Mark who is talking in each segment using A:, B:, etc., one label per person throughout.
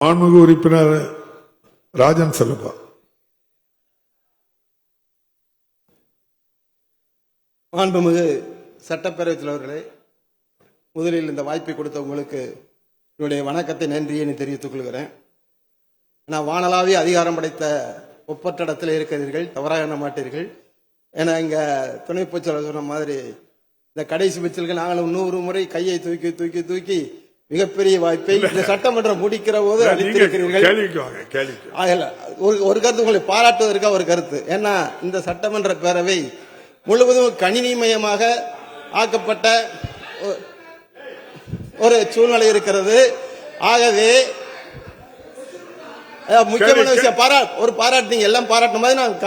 A: மாண்புமிகு உறுப்பினர் ராஜன் செல்லப்பா.
B: மாண்புமிகு சட்டப்பேரவைத் தலைவர்களே, முதலில் இந்த வாய்ப்பை கொடுத்த உங்களுக்கு என்னுடைய வணக்கத்தை நன்றியை தெரிவித்துக் கொள்கிறேன். நான் வானளாவிய அதிகாரம் படைத்த ஒப்பற்ற இடத்தில் இருக்கிறீர்கள், தவறாக எண்ண மாட்டீர்கள். ஏன்னா இங்க துணை பொதுச்செயலாளர் சொன்ன மாதிரி இந்த கடைசி பட்சத்தில் நாங்கள் 100 முறை கையை தூக்கி தூக்கி தூக்கி மிகப்பெரிய வாய்ப்பை இந்த சட்டமன்றம் முடிக்கிற போது அளித்திருக்கிறீர்கள். ஒரு கருத்து உங்களை பாராட்டுவதற்காக ஒரு கருத்து. ஏன்னா இந்த சட்டமன்ற பேரவை முழுவதும் கணினிமயமாக ஆக்கப்பட்ட ஒரு சூழ்நிலை இருக்கிறது. ஆகவே முக்கியமான விஷயம் ஒரு பாராட்டு எல்லாம் பாராட்டும் போது நான்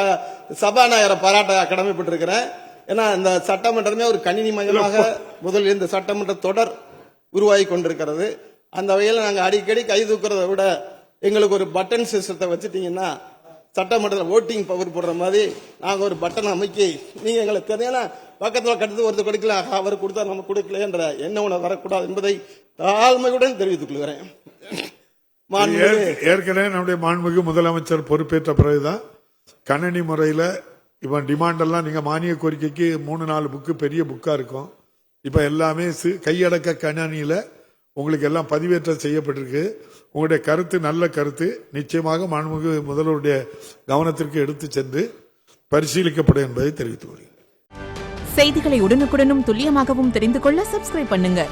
B: சபாநாயகரை பாராட்ட கடமைப்பட்டிருக்கிறேன். ஏன்னா இந்த சட்டமன்றமே ஒரு கணினிமயமாக முதலில் இந்த சட்டமன்ற தொடர் உருவாகி கொண்டிருக்கிறது. அந்த வகையில் நாங்கள் அடிக்கடி கை தூக்குறதை விட எங்களுக்கு ஒரு பட்டன் சிஸ்டத்தை வச்சுட்டீங்கன்னா சட்டமன்றத்தில் ஓட்டிங் பவர் போடுற மாதிரி நாங்கள் ஒரு பட்டன் அமைக்கி நீங்க எங்களுக்கு தெரியும் பக்கத்தில் கட்டத்து ஒருத்தர் கொடுக்கல, அவர் கொடுத்தா நம்ம கொடுக்கல என்ற எண்ண உணவு வரக்கூடாது என்பதை தாழ்மையுடன் தெரிவித்துக் கொள்கிறேன்.
A: ஏற்கனவே நம்முடைய மாண்புமிகு முதலமைச்சர் பொறுப்பேற்ற பிறகுதான் கணனி முறையில் இப்போ டிமாண்ட் எல்லாம் நீங்க மானிய கோரிக்கைக்கு 3-4 புக்கு பெரிய புக்கா இருக்கும். இப்ப எல்லாமே கையடக்க கணனியில உங்களுக்கு எல்லாம் பதிவேற்றம் செய்யப்பட்டிருக்கு. உங்களுடைய கருத்து நல்ல கருத்து, நிச்சயமாக மாண்புமிகு முதல்வருடைய கவனத்திற்கு எடுத்து சென்று பரிசீலிக்கப்படும் என்பதை தெரிவித்துக் கொள்கிறேன்.
C: செய்திகளை உடனுக்குடனும் துல்லியமாகவும் தெரிந்து கொள்ள சப்ஸ்கிரைப் பண்ணுங்க.